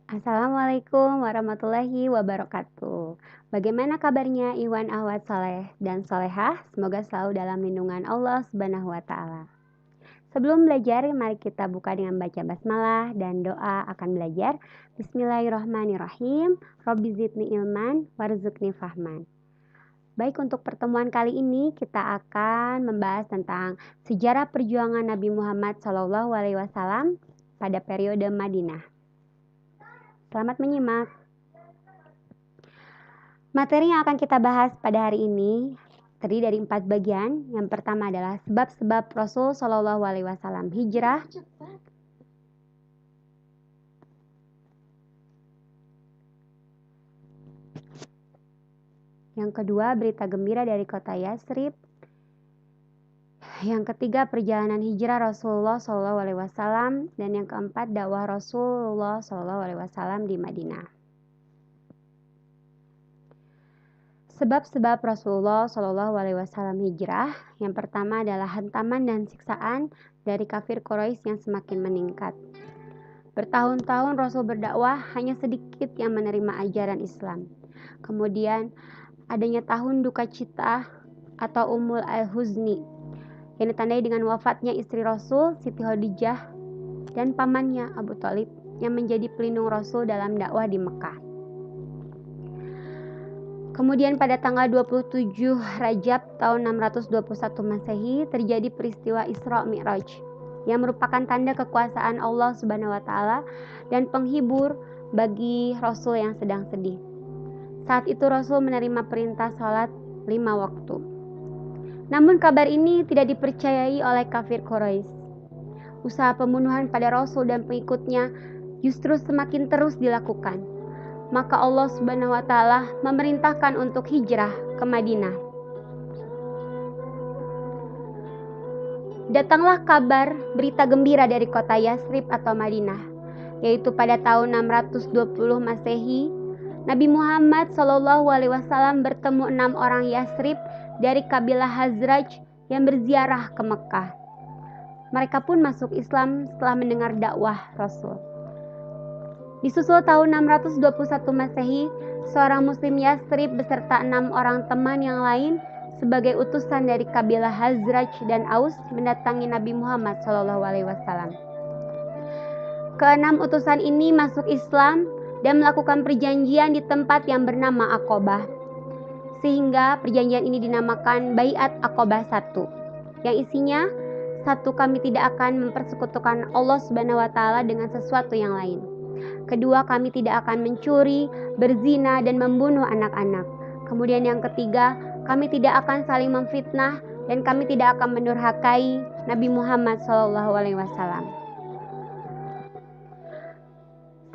Assalamualaikum warahmatullahi wabarakatuh. Bagaimana kabarnya Iwan Ahwat Saleh dan Solehah? Semoga selalu dalam lindungan Allah Subhanahu wa taala. Sebelum belajar, mari kita buka dengan baca basmalah dan doa akan belajar. Bismillahirrahmanirrahim. Robbi zidni ilman warzuqni fahman. Baik, untuk pertemuan kali ini kita akan membahas tentang sejarah perjuangan Nabi Muhammad SAW pada periode Madinah. Selamat menyimak. Materi yang akan kita bahas pada hari ini terdiri dari 4 bagian. Yang pertama adalah sebab-sebab Rasul Shallallahu Alaihi Wasallam hijrah. Yang kedua, berita gembira dari kota Yasrib. Yang ketiga, perjalanan hijrah Rasulullah Shallallahu Alaihi Wasallam. Dan yang keempat, dakwah Rasulullah Shallallahu Alaihi Wasallam di Madinah. Sebab-sebab Rasulullah Shallallahu Alaihi Wasallam hijrah. Yang pertama adalah hantaman dan siksaan dari kafir Quraisy yang semakin meningkat. Bertahun-tahun Rasul berdakwah, hanya sedikit yang menerima ajaran Islam. Kemudian adanya tahun duka cita atau Ummul al-Huzni yang ditandai dengan wafatnya istri Rasul Siti Khadijah dan pamannya Abu Thalib yang menjadi pelindung Rasul dalam dakwah di Mekah. Kemudian pada tanggal 27 Rajab tahun 621 Masehi terjadi peristiwa Isra Mi'raj yang merupakan tanda kekuasaan Allah Subhanahu wa taala dan penghibur bagi Rasul yang sedang sedih. Saat itu Rasul menerima perintah salat 5 waktu. Namun kabar ini tidak dipercayai oleh kafir Quraisy. Usaha pembunuhan pada Rasul dan pengikutnya justru semakin terus dilakukan. Maka Allah Subhanahu wa taala memerintahkan untuk hijrah ke Madinah. Datanglah kabar berita gembira dari kota Yasrib atau Madinah, yaitu pada tahun 620 Masehi, Nabi Muhammad SAW bertemu 6 orang Yasrib dari kabilah Khazraj yang berziarah ke Mekah. Mereka pun masuk Islam setelah mendengar dakwah Rasul. Disusul tahun 621 Masehi, seorang muslim Yasrib beserta 6 orang teman yang lain sebagai utusan dari kabilah Khazraj dan Aus mendatangi Nabi Muhammad SAW. Keenam utusan ini masuk Islam dan melakukan perjanjian di tempat yang bernama Aqobah, sehingga perjanjian ini dinamakan Baiat Aqobah 1, yang isinya: 1. Kami tidak akan mempersekutukan Allah Subhanahu wa taala dengan sesuatu yang lain. 2. Kami tidak akan mencuri, berzina, dan membunuh anak-anak. Kemudian yang ketiga, kami tidak akan saling memfitnah dan kami tidak akan mendurhakai Nabi Muhammad SAW.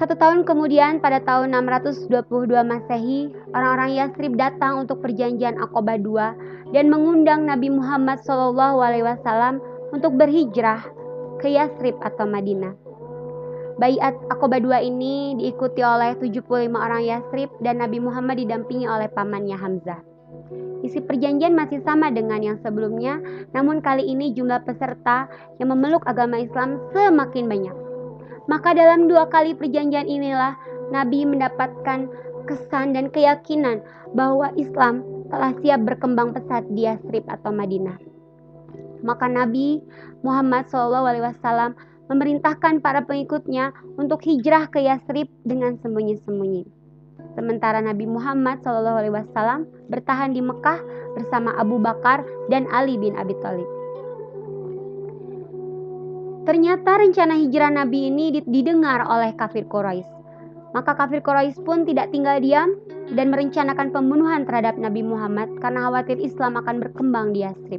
1 tahun kemudian, pada tahun 622 Masehi, orang-orang Yasrib datang untuk perjanjian Aqobah 2 dan mengundang Nabi Muhammad SAW untuk berhijrah ke Yasrib atau Madinah. Baiat Aqobah 2 ini diikuti oleh 75 orang Yasrib dan Nabi Muhammad didampingi oleh pamannya Hamzah. Isi perjanjian masih sama dengan yang sebelumnya, namun kali ini jumlah peserta yang memeluk agama Islam semakin banyak. Maka dalam 2 kali perjanjian inilah Nabi mendapatkan kesan dan keyakinan bahwa Islam telah siap berkembang pesat di Yasrib atau Madinah. Maka Nabi Muhammad SAW memerintahkan para pengikutnya untuk hijrah ke Yasrib dengan sembunyi-sembunyi. Sementara Nabi Muhammad SAW bertahan di Mekah bersama Abu Bakar dan Ali bin Abi Thalib. Ternyata rencana hijrah Nabi ini didengar oleh kafir Quraisy. Maka kafir Quraisy pun tidak tinggal diam dan merencanakan pembunuhan terhadap Nabi Muhammad karena khawatir Islam akan berkembang di Yasrib.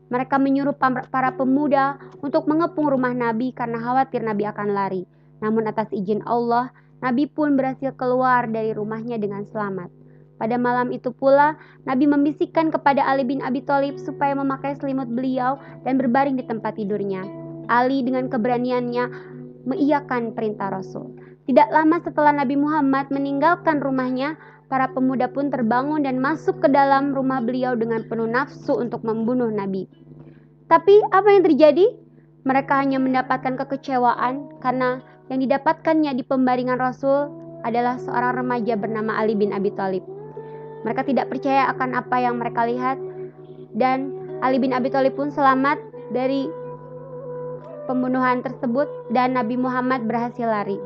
Mereka menyuruh para pemuda untuk mengepung rumah Nabi karena khawatir Nabi akan lari. Namun atas izin Allah, Nabi pun berhasil keluar dari rumahnya dengan selamat. Pada malam itu pula, Nabi membisikkan kepada Ali bin Abi Thalib supaya memakai selimut beliau dan berbaring di tempat tidurnya. Ali dengan keberaniannya mengiyakan perintah Rasul. Tidak lama setelah Nabi Muhammad meninggalkan rumahnya, para pemuda pun terbangun dan masuk ke dalam rumah beliau dengan penuh nafsu untuk membunuh Nabi. Tapi apa yang terjadi? Mereka hanya mendapatkan kekecewaan karena yang didapatkannya di pembaringan Rasul adalah seorang remaja bernama Ali bin Abi Thalib. Mereka tidak percaya akan apa yang mereka lihat, dan Ali bin Abi Thalib pun selamat dari pembunuhan tersebut dan Nabi Muhammad berhasil lari.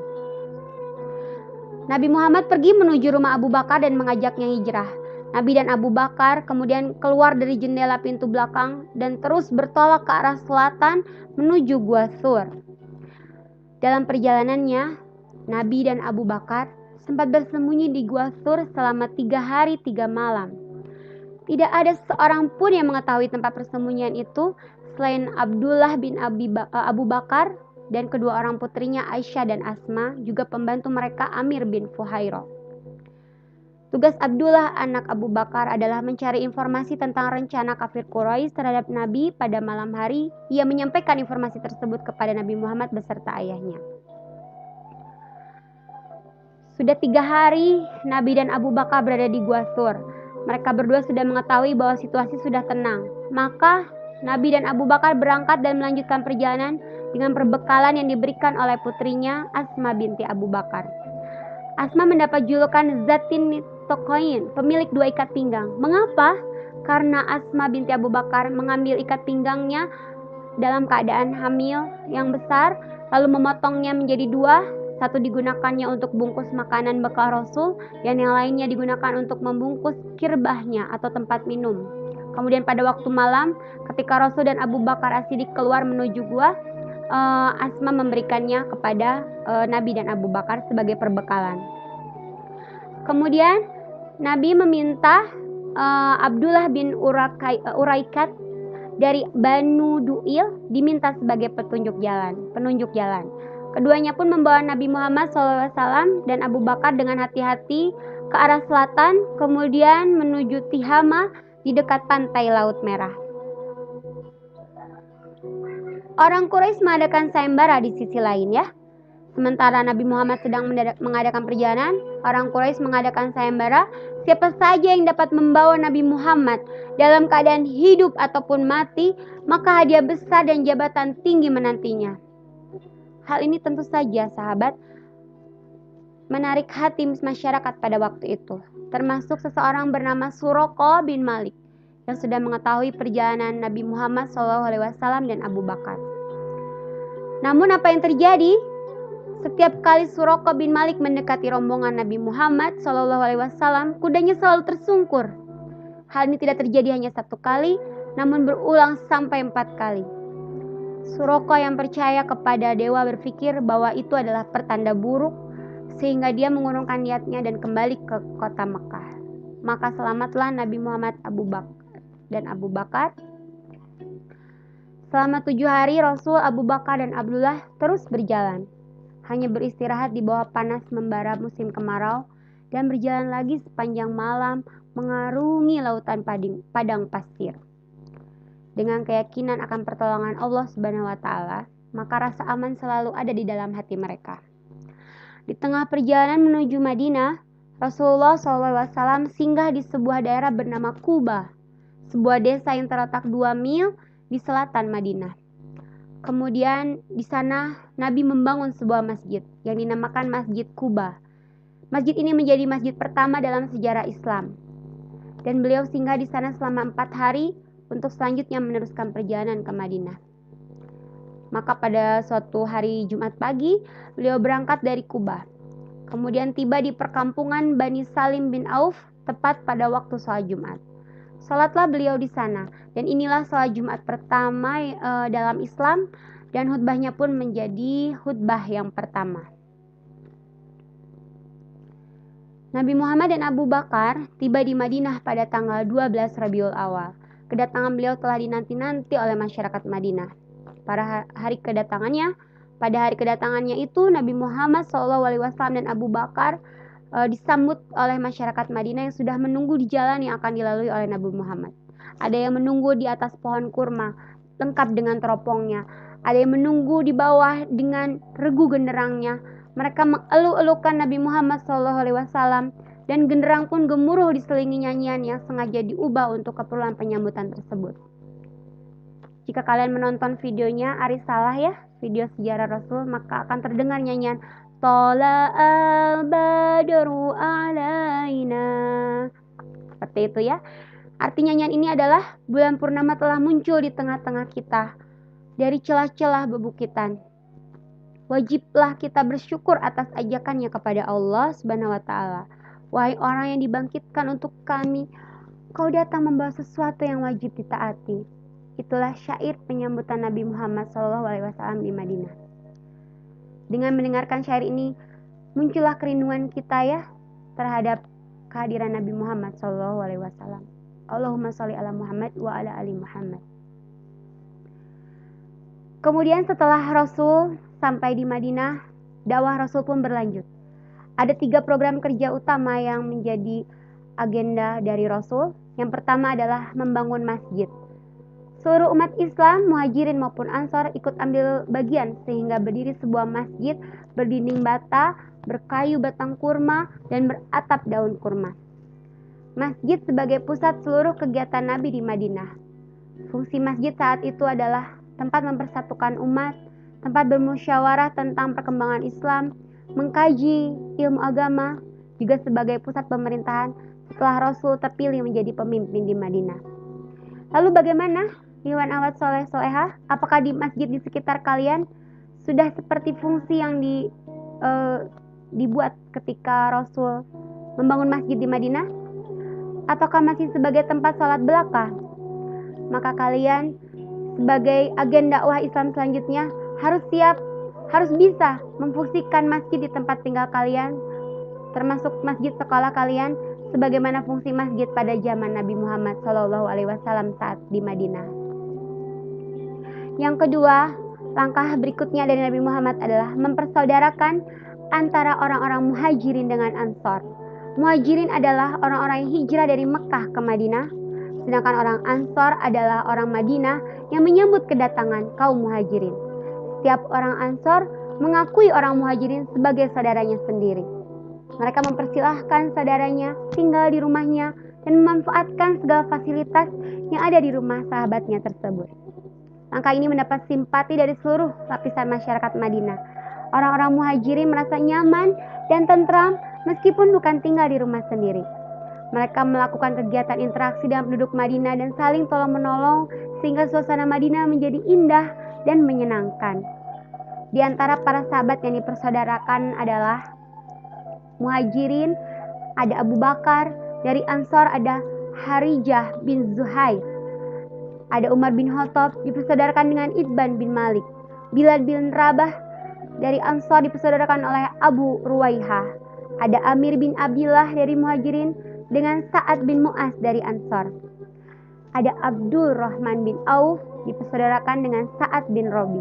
Nabi Muhammad pergi menuju rumah Abu Bakar dan mengajaknya hijrah. Nabi dan Abu Bakar kemudian keluar dari jendela pintu belakang dan terus bertolak ke arah selatan menuju Gua Thur. Dalam perjalanannya, Nabi dan Abu Bakar sempat bersembunyi di Gua Thur selama 3 hari 3 malam. Tidak ada seorang pun yang mengetahui tempat persembunyian itu selain Abdullah bin Abu Bakar dan kedua orang putrinya Aisyah dan Asma, juga pembantu mereka Amir bin Fuhairah. Tugas Abdullah anak Abu Bakar adalah mencari informasi tentang rencana kafir Quraisy terhadap Nabi. Pada malam hari, ia menyampaikan informasi tersebut kepada Nabi Muhammad beserta ayahnya. Sudah 3 hari, Nabi dan Abu Bakar berada di Gua Thur. Mereka berdua sudah mengetahui bahwa situasi sudah tenang. Maka, Nabi dan Abu Bakar berangkat dan melanjutkan perjalanan dengan perbekalan yang diberikan oleh putrinya Asma binti Abu Bakar. Asma mendapat julukan Zatin Tokoin, pemilik 2 ikat pinggang. Mengapa? Karena Asma binti Abu Bakar mengambil ikat pinggangnya dalam keadaan hamil yang besar, lalu memotongnya menjadi 2. Satu digunakannya untuk bungkus makanan bekal Rasul, dan yang lainnya digunakan untuk membungkus kirbahnya atau tempat minum. Kemudian pada waktu malam, ketika Rasul dan Abu Bakar As-Siddiq keluar menuju gua, Asma memberikannya kepada Nabi dan Abu Bakar sebagai perbekalan. Kemudian Nabi meminta Abdullah bin Uraikat dari Banu Du'il diminta sebagai penunjuk jalan. Keduanya pun membawa Nabi Muhammad SAW dan Abu Bakar dengan hati-hati ke arah selatan, kemudian menuju Tihama di dekat pantai Laut Merah. Orang Quraisy mengadakan sayembara di sisi lain ya. Sementara Nabi Muhammad sedang mengadakan perjalanan, orang Quraisy mengadakan sayembara siapa saja yang dapat membawa Nabi Muhammad dalam keadaan hidup ataupun mati, maka hadiah besar dan jabatan tinggi menantinya. Hal ini tentu saja sahabat menarik hati masyarakat pada waktu itu, termasuk seseorang bernama Suraqah bin Malik yang sudah mengetahui perjalanan Nabi Muhammad SAW dan Abu Bakar. Namun apa yang terjadi? Setiap kali Suraqah bin Malik mendekati rombongan Nabi Muhammad SAW, kudanya selalu tersungkur. Hal ini tidak terjadi hanya 1 kali, namun berulang sampai 4 kali. Suraqah yang percaya kepada dewa berpikir bahwa itu adalah pertanda buruk, sehingga dia mengurungkan niatnya dan kembali ke kota Mekah. Maka selamatlah Nabi Muhammad dan Abu Bakar. Selama 7 hari Rasul, Abu Bakar dan Abdullah terus berjalan, hanya beristirahat di bawah panas membara musim kemarau, dan berjalan lagi sepanjang malam mengarungi lautan padang pasir. Dengan keyakinan akan pertolongan Allah Subhanahu wa Ta'ala, maka rasa aman selalu ada di dalam hati mereka. Di tengah perjalanan menuju Madinah, Rasulullah SAW singgah di sebuah daerah bernama Quba, sebuah desa yang terletak 2 mil di selatan Madinah. Kemudian di sana Nabi membangun sebuah masjid yang dinamakan Masjid Quba. Masjid ini menjadi masjid pertama dalam sejarah Islam. Dan beliau singgah di sana selama 4 hari untuk selanjutnya meneruskan perjalanan ke Madinah. Maka pada suatu hari Jumat pagi, beliau berangkat dari Quba. Kemudian tiba di perkampungan Bani Salim bin Auf tepat pada waktu sholat Jumat. Salatlah beliau di sana, dan inilah sholat Jumat pertama dalam Islam, dan khutbahnya pun menjadi khutbah yang pertama. Nabi Muhammad dan Abu Bakar tiba di Madinah pada tanggal 12 Rabiul Awal. Kedatangan beliau telah dinanti-nanti oleh masyarakat Madinah. Pada hari kedatangannya itu, Nabi Muhammad SAW dan Abu Bakar disambut oleh masyarakat Madinah yang sudah menunggu di jalan yang akan dilalui oleh Nabi Muhammad. Ada yang menunggu di atas pohon kurma, lengkap dengan teropongnya. Ada yang menunggu di bawah dengan regu genderangnya. Mereka mengeluh-elukan Nabi Muhammad SAW, dan genderang pun gemuruh diselingi nyanyian yang sengaja diubah untuk keperluan penyambutan tersebut. Jika kalian menonton videonya Arisalah ya, video sejarah Rasul, maka akan terdengar nyanyian Tola'al badru alaina. Seperti itu ya. Arti nyanyian ini adalah bulan purnama telah muncul di tengah-tengah kita dari celah-celah bebukitan. Wajiblah kita bersyukur atas ajakannya kepada Allah Subhanahu wa taala. Wahai orang yang dibangkitkan untuk kami, kau datang membawa sesuatu yang wajib ditaati. Itulah syair penyambutan Nabi Muhammad SAW di Madinah. Dengan mendengarkan syair ini, muncullah kerinduan kita ya terhadap kehadiran Nabi Muhammad SAW. Allahumma sholli ala Muhammad wa ala ali Muhammad. Kemudian setelah Rasul sampai di Madinah, dakwah Rasul pun berlanjut. Ada 3 program kerja utama yang menjadi agenda dari Rasul. Yang pertama adalah membangun masjid. Seluruh umat Islam, muhajirin maupun ansor ikut ambil bagian sehingga berdiri sebuah masjid berdinding bata, berkayu batang kurma, dan beratap daun kurma. Masjid sebagai pusat seluruh kegiatan Nabi di Madinah. Fungsi masjid saat itu adalah tempat mempersatukan umat, tempat bermusyawarah tentang perkembangan Islam, mengkaji ilmu agama, juga sebagai pusat pemerintahan setelah Rasul terpilih menjadi pemimpin di Madinah. Lalu bagaimana, Iwan Awad Soleh Soleha? Apakah di masjid di sekitar kalian sudah seperti fungsi yang dibuat ketika Rasul membangun masjid di Madinah? Ataukah masih sebagai tempat sholat belaka? Maka kalian sebagai agen dakwah Islam selanjutnya harus siap, harus bisa memfungsikan masjid di tempat tinggal kalian, termasuk masjid sekolah kalian, sebagaimana fungsi masjid pada zaman Nabi Muhammad SAW saat di Madinah. Yang kedua, langkah berikutnya dari Nabi Muhammad adalah mempersaudarakan antara orang-orang muhajirin dengan ansor. Muhajirin adalah orang-orang yang hijrah dari Mekah ke Madinah, sedangkan orang ansor adalah orang Madinah yang menyambut kedatangan kaum muhajirin. Setiap orang ansor mengakui orang muhajirin sebagai saudaranya sendiri. Mereka mempersilahkan saudaranya tinggal di rumahnya dan memanfaatkan segala fasilitas yang ada di rumah sahabatnya tersebut. Langkah ini mendapat simpati dari seluruh lapisan masyarakat Madinah. Orang-orang muhajirin merasa nyaman dan tentram meskipun bukan tinggal di rumah sendiri. Mereka melakukan kegiatan interaksi dengan penduduk Madinah dan saling tolong-menolong sehingga suasana Madinah menjadi indah dan menyenangkan. Di antara para sahabat yang dipersaudarakan adalah muhajirin, ada Abu Bakar, dari ansor ada Harijah bin Zuhair, ada Umar bin Khattab dipersaudarakan dengan Itban bin Malik, Bilal bin Rabah dari ansor dipersaudarakan oleh Abu Ruwaihah, ada Amir bin Abdillah dari muhajirin dengan Sa'ad bin Mu'az dari ansor, ada Abdul Rahman bin Auf dipersaudarakan dengan Sa'ad bin Robi,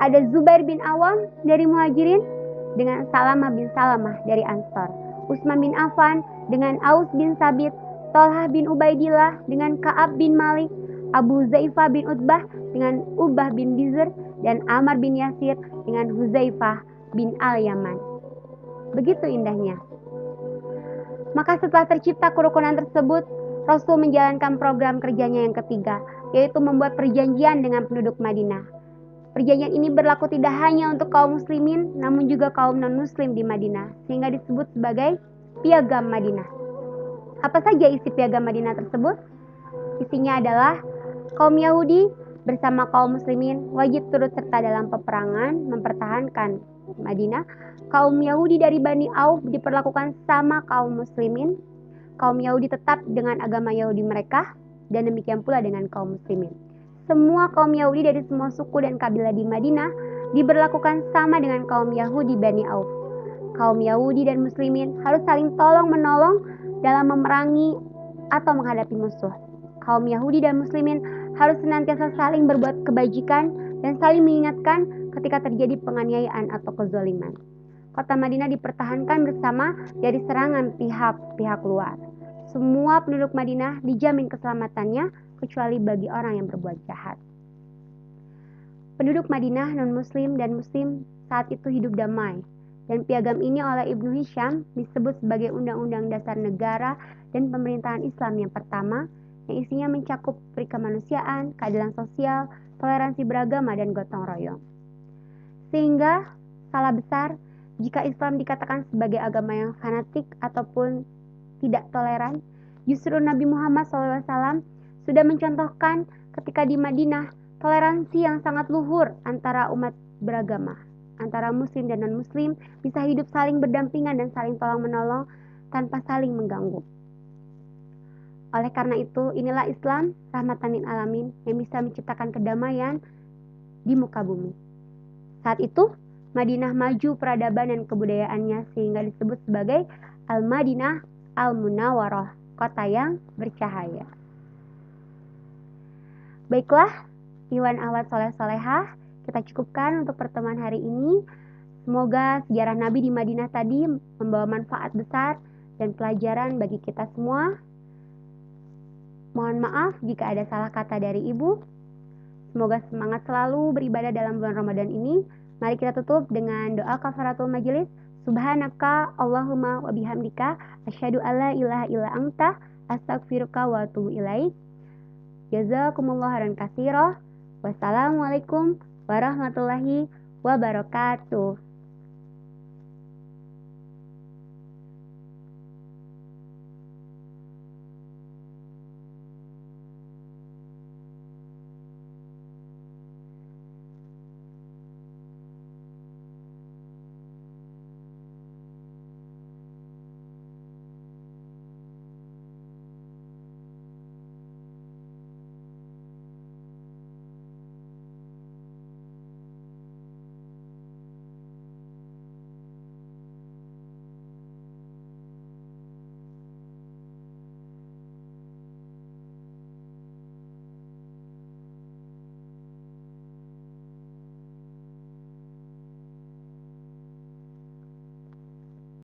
ada Zubair bin Awam dari muhajirin dengan Salamah bin Salamah dari ansor, Utsman bin Affan dengan Aus bin Sabit, Thalhah bin Ubaidillah dengan Ka'ab bin Malik, Abu Zaifah bin Utbah dengan Ubah bin Bizr, dan Ammar bin Yasir dengan Huzaifah bin Al-Yaman. Begitu indahnya. Maka setelah tercipta kerukunan tersebut, Rasul menjalankan program kerjanya yang ketiga, yaitu membuat perjanjian dengan penduduk Madinah. Perjanjian ini berlaku tidak hanya untuk kaum muslimin, namun juga kaum non-muslim di Madinah, sehingga disebut sebagai Piagam Madinah. Apa saja isi Piagam Madinah tersebut? Isinya adalah kaum Yahudi bersama kaum muslimin wajib turut serta dalam peperangan mempertahankan Madinah. Kaum Yahudi dari Bani Auf diperlakukan sama kaum muslimin. Kaum Yahudi tetap dengan agama Yahudi mereka, dan demikian pula dengan kaum muslimin. Semua kaum Yahudi dari semua suku dan kabilah di Madinah diberlakukan sama dengan kaum Yahudi Bani Auf. Kaum Yahudi dan muslimin harus saling tolong-menolong dalam memerangi atau menghadapi musuh. Kaum Yahudi dan muslimin harus senantiasa saling berbuat kebajikan dan saling mengingatkan ketika terjadi penganiayaan atau kezaliman. Kota Madinah dipertahankan bersama dari serangan pihak-pihak luar. Semua penduduk Madinah dijamin keselamatannya kecuali bagi orang yang berbuat jahat. Penduduk Madinah non-muslim dan muslim saat itu hidup damai, dan piagam ini oleh Ibnu Hisham disebut sebagai Undang-Undang Dasar Negara dan Pemerintahan Islam yang pertama, yang isinya mencakup perikemanusiaan, keadilan sosial, toleransi beragama, dan gotong royong. Sehingga salah besar jika Islam dikatakan sebagai agama yang fanatik ataupun tidak toleran. Justru Nabi Muhammad SAW sudah mencontohkan ketika di Madinah toleransi yang sangat luhur antara umat beragama, antara muslim dan non-muslim bisa hidup saling berdampingan dan saling tolong-menolong tanpa saling mengganggu. Oleh karena itu, inilah Islam, rahmatan lil alamin, yang bisa menciptakan kedamaian di muka bumi. Saat itu, Madinah maju peradaban dan kebudayaannya sehingga disebut sebagai Al-Madinah Al-Munawwarah, kota yang bercahaya. Baiklah, Iwan Ahwat Soleh Solehah, kita cukupkan untuk pertemuan hari ini. Semoga sejarah Nabi di Madinah tadi membawa manfaat besar dan pelajaran bagi kita semua. Mohon maaf jika ada salah kata dari Ibu. Semoga semangat selalu beribadah dalam bulan Ramadan ini. Mari kita tutup dengan doa kafaratul majelis. Subhanaka Allahumma wa bihamdika asyhadu alla ilaha illa anta astaghfiruka wa atubu ilaik. Jazakumullah khairan katsira. Wassalamualaikum warahmatullahi wabarakatuh.